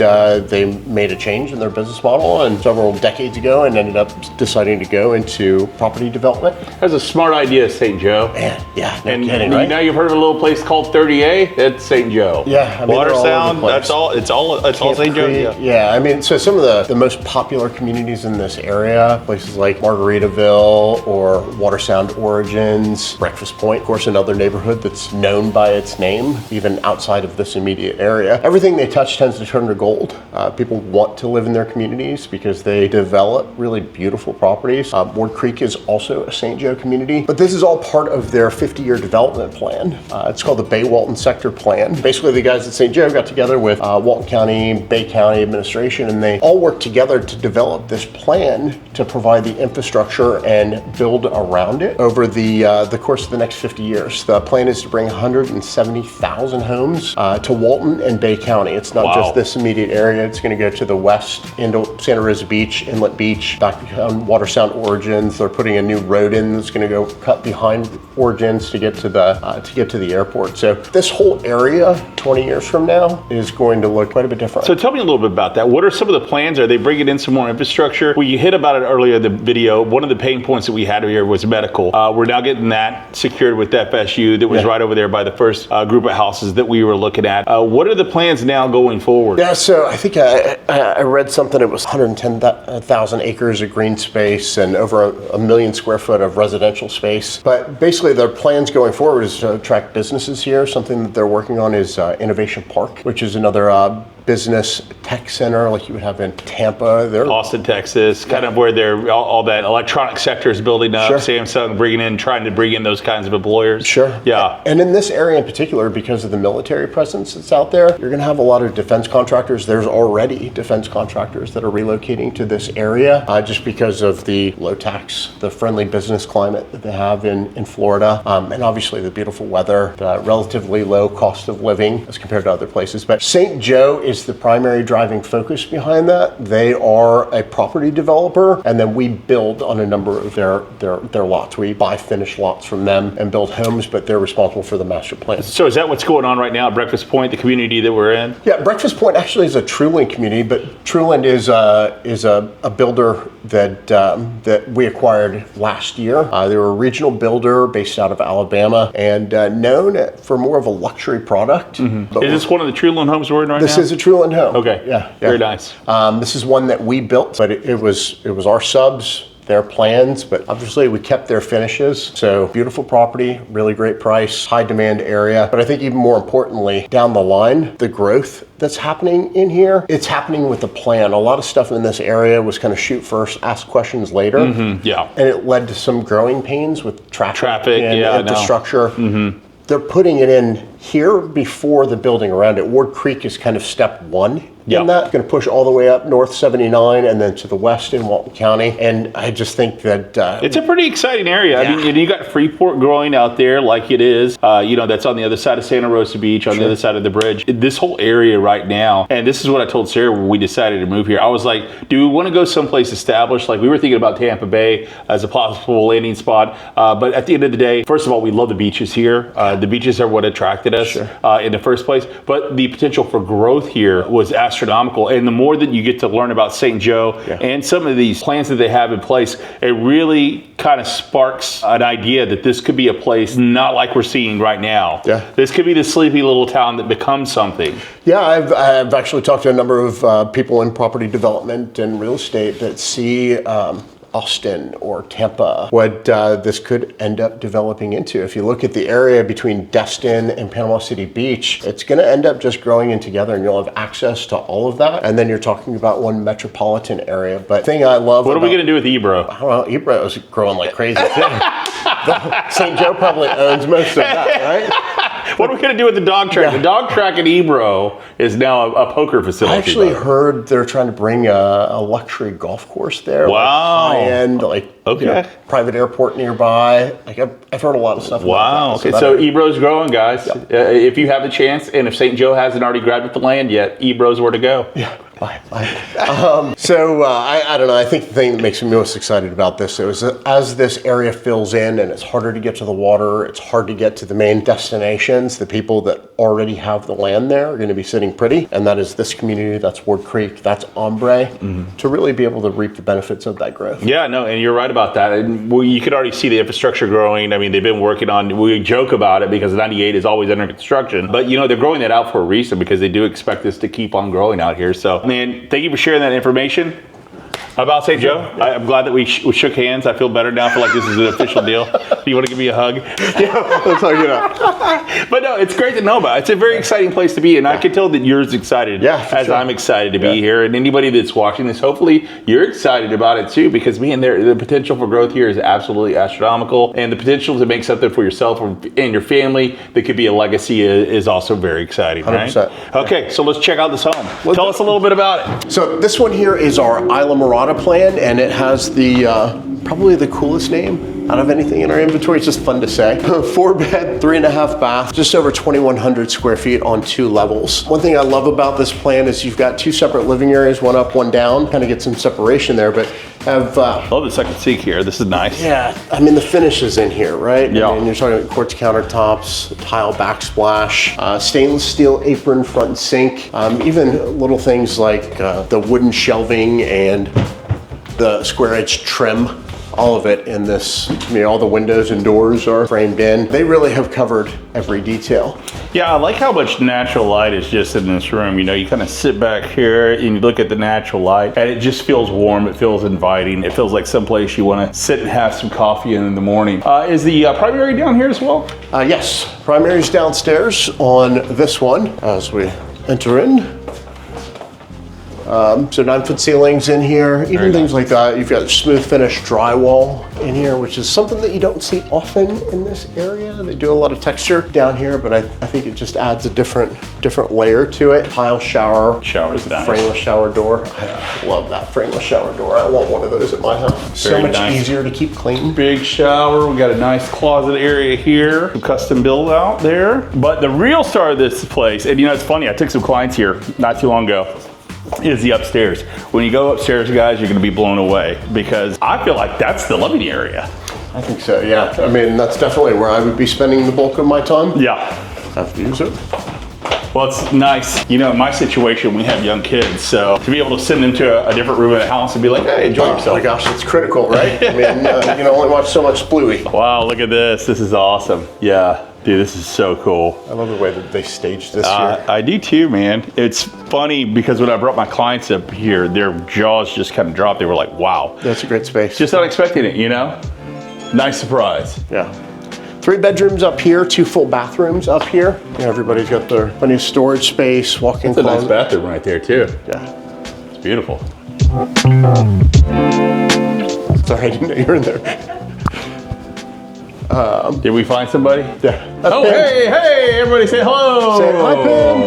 they made a change in their business model and several decades ago, and ended up deciding to go into property development. That's a smart idea, St. Joe. Man, yeah, no And kidding, right? now you've heard of a little place called 30A? That's St. Joe. Yeah, I mean, Water they're all over the Sound, place. that's all. It's all Camp St. Joe. Creek, Yeah. I mean, so some of the most popular communities in this area, places like Margaritaville or Water Sound Origins, Breakfast Point, of course, another neighborhood that's known by its name, even outside of this immediate area. Everything they touch tends to turn to gold. People want to live in their communities because they develop really beautiful properties. Ward Creek is also a St. Joe community, but this is all part of their 50-year development plan. It's called the Bay Walton Sector Plan. Basically, the guys at St. Joe got together with Walton County, Bay County administration, and they all worked together to develop this plan to provide the infrastructure and build around it over the course of the next 50 years. The plan is to bring 170,000 homes to Walton and Bay County. It's not just this immediate area. It's going to go to the west into Santa Rosa Beach, Inlet Beach, back on Water Sound Origins. They're putting a new road in that's going to go cut behind Origins to get to the airport. So this whole area 20 years from now is going to look quite a bit different. So tell me a little bit about that. What are some of the plans? Are they bringing in some more infrastructure? Well, you hit about it earlier in the video. One of the pain points that we had here was medical. We're now getting that secured with FSU that was right over there by the first group of houses that we were looking at. What are the plans now going forward? Yeah, so I think I read something. It was 110,000 acres of green space and over a million square foot of residential space. But basically their plans going forward is to attract businesses here. Something that they're working on is Innovation Park, which is another business tech center like you would have in Tampa. They're Austin, Texas, kind of where they're all that electronic sector is building up. Sure. Samsung trying to bring in those kinds of employers. Sure. Yeah. And in this area in particular, because of the military presence that's out there, you're going to have a lot of defense contractors. There's already defense contractors that are relocating to this area just because of the low tax, the friendly business climate that they have in Florida, and obviously the beautiful weather, the relatively low cost of living as compared to other places. But St. Joe is the primary driving focus behind that. They are a property developer, and then we build on a number of their lots. We buy finished lots from them and build homes, but they're responsible for the master plan. So is that what's going on right now at Breakfast Point, the community that we're in? Yeah, Breakfast Point actually is a Truland community, but Truland is a builder that we acquired last year. They were a regional builder based out of Alabama and known for more of a luxury product. Is this one of the Truland homes we're in right now? This is a Truland home. Okay. Yeah. Very nice. This is one that we built, but it was our subs, their plans, but obviously we kept their finishes. So beautiful property, really great price, high demand area. But I think even more importantly, down the line, the growth that's happening in here, it's happening with a plan. A lot of stuff in this area was kind of shoot first, ask questions later. Yeah. And it led to some growing pains with traffic and infrastructure. They're putting it in here before the building around it. Ward Creek is kind of step one in that. Going to push all the way up North 79 and then to the west in Walton County. And I just think that it's a pretty exciting area. I mean, you got Freeport growing out there like it is. That's on the other side of Santa Rosa Beach, on the other side of the bridge. This whole area right now, and this is what I told Sarah when we decided to move here. I was like, do we want to go someplace established? Like we were thinking about Tampa Bay as a possible landing spot. But at the end of the day, first of all, we love the beaches here. The beaches are what attracted us in the first place. But the potential for growth here was astronomical. And the more that you get to learn about St. Joe and some of these plans that they have in place, it really kind of sparks an idea that this could be a place not like we're seeing right now. Yeah. This could be the sleepy little town that becomes something. Yeah, I've actually talked to a number of people in property development and real estate that see Austin or Tampa, what this could end up developing into. If you look at the area between Destin and Panama City Beach, it's going to end up just growing in together and you'll have access to all of that. And then you're talking about one metropolitan area. But the thing I love What are we going to do with Ebro? I don't know, Ebro is growing like crazy too. St. Joe probably owns most of that, right? What are we going to do with the dog track? The dog track in Ebro is now a poker facility. I actually heard they're trying to bring a luxury golf course there. Wow. Like high-end, private airport nearby. Like I've heard a lot of stuff about that. Okay, so Ebro's growing, guys. If you have the chance, and if St. Joe hasn't already grabbed at the land yet, Ebro's where to go. Yeah. I don't know. I think the thing that makes me most excited about this is as this area fills in and it's harder to get to the water, it's hard to get to the main destinations, the people that already have the land there are going to be sitting pretty. And that is this community, that's Ward Creek, that's Ombre, to really be able to reap the benefits of that growth. Yeah, no, and you're right about that. And you could already see the infrastructure growing. I mean, they've been working on, we joke about it because 98 is always under construction. But, they're growing that out for a reason because they do expect this to keep on growing out here. So, man, thank you for sharing that information about St. Joe. I'm glad that we shook hands. I feel better now. I feel like this is an official deal. Do you want to give me a hug? Yeah, let's hug it up. But no, it's great to know about. It's a very exciting place to be, and I can tell that you're as excited as I'm excited to be here. And anybody that's watching this, hopefully you're excited about it too, because man, the potential for growth here is absolutely astronomical, and the potential to make something for yourself and your family that could be a legacy is also very exciting. 100%. Right? Okay, so let's check out this home. Tell us a little bit about it. So this one here is our Isla Mirada plan, and it has the probably the coolest name out of anything in our inventory. It's just fun to say. 4-bed, 3.5 bath, just over 2,100 square feet on 2 levels. One thing I love about this plan is you've got 2 separate living areas, one up, one down. Kind of get some separation there, but have... love the second sink here. This is nice. Yeah, I mean the finish is in here, right? Yeah. And you're talking about quartz countertops, tile backsplash, stainless steel apron front and sink, even little things like the wooden shelving and the square edge trim, all of it in this. All the windows and doors are framed in. They really have covered every detail. Yeah, I like how much natural light is just in this room. You kind of sit back here and you look at the natural light and it just feels warm. It feels inviting. It feels like someplace you want to sit and have some coffee in the morning. Is the primary down here as well? Yes, primary's downstairs on this one as we enter in. So 9-foot ceilings in here, even things like that. You've got smooth finish drywall in here, which is something that you don't see often in this area. They do a lot of texture down here, but I think it just adds a different layer to it. Tile shower. Shower's nice. Frameless shower door. I love that frameless shower door. I want one of those at my house. So much easier to keep clean. Big shower. We got a nice closet area here. Custom build out there. But the real star of this place, and you know, it's funny, I took some clients here not too long ago, is the upstairs. When you go upstairs, guys, you're gonna be blown away because I feel like that's the living area. I think so, yeah. I mean, that's definitely where I would be spending the bulk of my time. Yeah. Have to use it. Well, it's nice. You know, in my situation, we have young kids, so to be able to send them to a different room in the house and be like, hey, enjoy yourself. Oh my gosh, it's critical, right? I mean, you can only watch so much Bluey. Wow, look at this. This is awesome. Yeah. Dude, this is so cool. I love the way that they staged this here. I do too, man. It's funny because when I brought my clients up here, their jaws just kind of dropped. They were like, wow. That's a great space. Just not expecting it, you know? Nice surprise. Yeah. 3 bedrooms up here, 2 full bathrooms up here. Yeah, everybody's got their plenty of storage space, walk-in That's a closet. nice bathroom right there too. Yeah. It's beautiful. Sorry, I didn't know you were in there. Did we find somebody? Yeah. Oh, hey, everybody say hello. Say hi, Pim.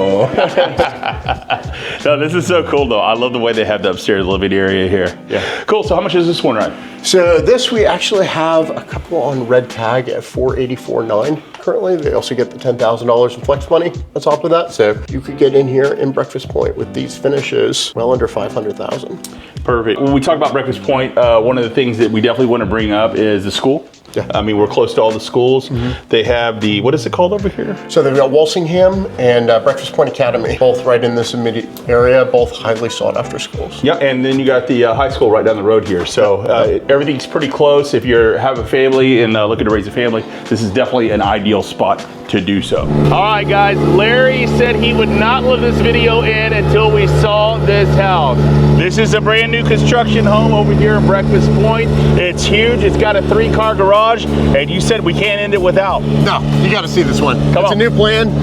No, this is so cool though. I love the way they have the upstairs living area here. Yeah. Cool, so how much is this one run? So this, we actually have a couple on red tag at $484,900 currently. They also get the $10,000 in flex money on top of that. So you could get in here in Breakfast Point with these finishes well under $500,000. Perfect. When we talk about Breakfast Point, one of the things that we definitely want to bring up is the school. Yeah. I mean, we're close to all the schools. They have the, what is it called over here? So they've got Walsingham and Breakfast Point Academy, both right in this immediate area, both highly sought after schools. Yeah, and then you got the high school right down the road here. So everything's pretty close. If you have a family and looking to raise a family, this is definitely an ideal spot to do so. All right, guys, Larry said he would not let this video in until we saw this house. This is a brand new construction home over here in Breakfast Point. It's huge. It's got a 3-car garage, and you said we can't end it without. No, you got to see this one. Come It's on. a new plan.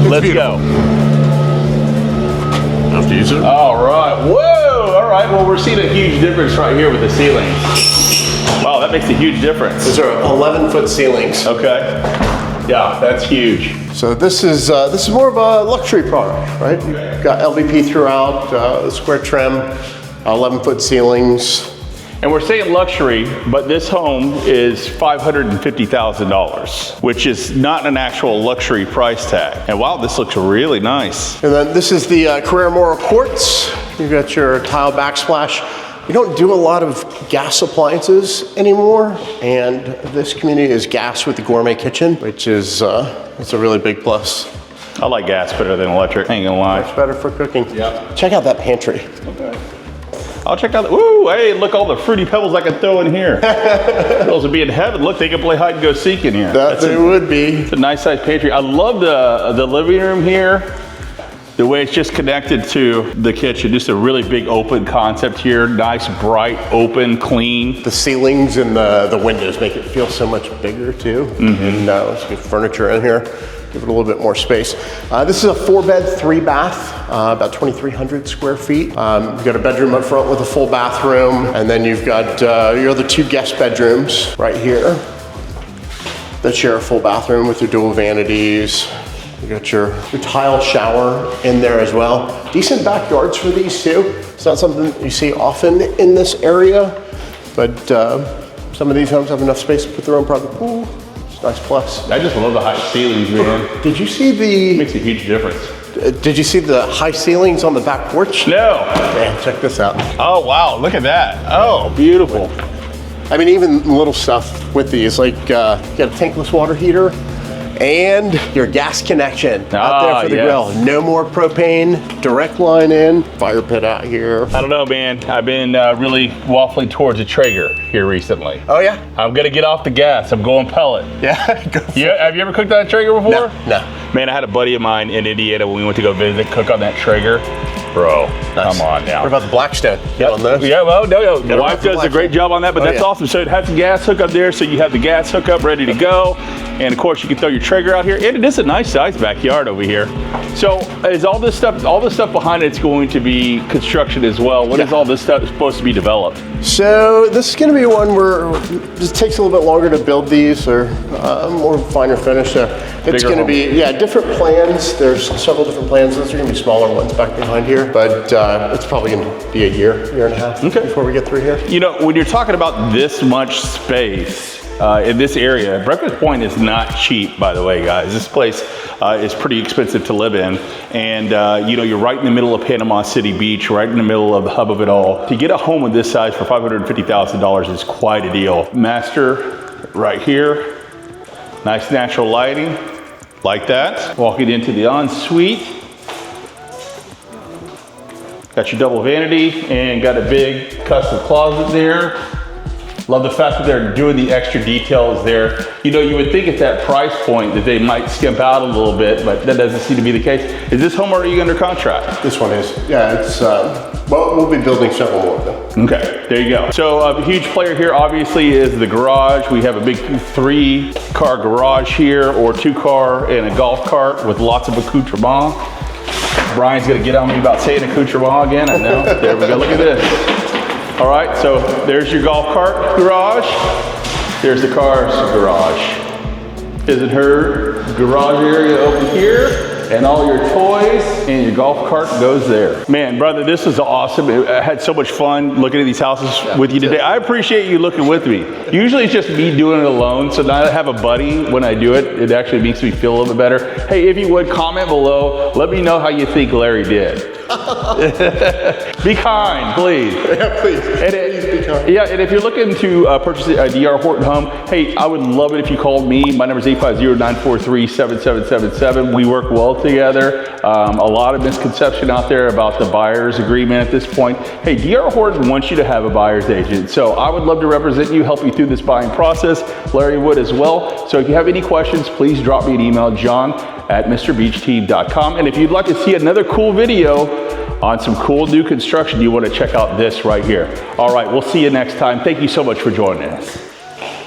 Let's beautiful. go. Have to use it. All right, whoa, all right. Well, we're seeing a huge difference right here with the ceilings. Wow, that makes a huge difference. These are 11-foot ceilings. Okay, yeah, that's huge. So this is more of a luxury product, right? You've got LVP throughout, the square trim, 11-foot ceilings. And we're saying luxury, but this home is $550,000, which is not an actual luxury price tag. And wow, this looks really nice. And then this is the Carrera quartz. You've got your tile backsplash. We don't do a lot of gas appliances anymore, and this community is gas with the gourmet kitchen, which is it's a really big plus. I like gas better than electric, ain't gonna lie. It's better for cooking. Yeah. Check out that pantry. Okay. I'll check out the, ooh, hey, look all the fruity pebbles I can throw in here. Those would be in heaven. Look, they can play hide and go seek in here. That they would be. It's a nice sized pantry. I love the living room here. The way it's just connected to the kitchen, just a really big open concept here. Nice, bright, open, clean. The ceilings and the windows make it feel so much bigger too. And let's get furniture in here. Give it a little bit more space. This is a 4-bed, 3-bath, about 2,300 square feet. You've got a bedroom up front with a full bathroom, and then you've got your other 2 guest bedrooms right here that share a full bathroom with your dual vanities. You got your tile shower in there as well. Decent backyards for these too. It's not something that you see often in this area, but some of these homes have enough space to put their own private pool. It's a nice plus. I just love the high ceilings, man. Did you see the? Makes a huge difference. Did you see the high ceilings on the back porch? No. Man, check this out. Oh, wow, look at that. Oh, beautiful. I mean, even little stuff with these, like you got a tankless water heater and your gas connection out there for the grill. No more propane, direct line in, fire pit out here. I don't know, man. I've been really waffling towards a Traeger here recently. Oh yeah? I'm gonna get off the gas. I'm going pellet. Yeah, go for Yeah, have you ever cooked on a Traeger before? No. Man, I had a buddy of mine in Indiana when we went to go visit, cook on that Traeger. Bro, come on now. What about the Blackstone? Yep. On those? Yeah, well, no. The wife does a great job on that, but that's yeah. awesome. So it has a gas hookup there, so you have the gas hookup ready to go. And of course, you can throw your Traeger out here. And it is a nice size backyard over here. So is all this stuff behind it's going to be construction as well? What is all this stuff supposed to be developed? So this is going to be one where it takes a little bit longer to build these, or more finer finish. So it's going to be, different plans. There's several different plans. Those are going to be smaller ones back behind here, but it's probably going to be a year and a half before we get through here. You know, when you're talking about this much space, in this area, Breakfast Point is not cheap, by the way, guys. This place is pretty expensive to live in. And, you know, you're right in the middle of Panama City Beach, right in the middle of the hub of it all. To get a home of this size for $550,000 is quite a deal. Master right here. Nice natural lighting, like that. Walking into the ensuite. Got your double vanity and got a big custom closet there. Love the fact that they're doing the extra details there. You know, you would think at that price point that they might skimp out a little bit, but that doesn't seem to be the case. Is this home already under contract? This one is. Yeah, it's, well, we'll be building several more of them. Okay, there you go. So a huge player here obviously is the garage. We have a big 3-car garage here, or 2-car and a golf cart with lots of accoutrement. Brian's gonna get on me about saying accoutrement again, I know. There we go, look at this. All right, so there's your golf cart garage. There's the car's garage. Isn't her garage area over here? And all your toys and your golf cart goes there. Man, brother, this is awesome. I had so much fun looking at these houses with you today. I appreciate you looking with me. Usually it's just me doing it alone, so now I have a buddy when I do it, it actually makes me feel a little bit better. Hey, if you would, comment below. Let me know how you think Larry did. Be kind, please. Yeah, please. Please be kind. Yeah, and if you're looking to purchase a DR Horton home, hey, I would love it if you called me. My number is 850-943-7777. We work well together. A lot of misconception out there about the buyer's agreement at this point. Hey, DR Horton wants you to have a buyer's agent. So I would love to represent you, help you through this buying process. Larry would as well. So if you have any questions, please drop me an email, john@mrbeachteam.com. And if you'd like to see another cool video on some cool new construction, you want to check out this right here. All right, we'll see you next time. Thank you so much for joining us.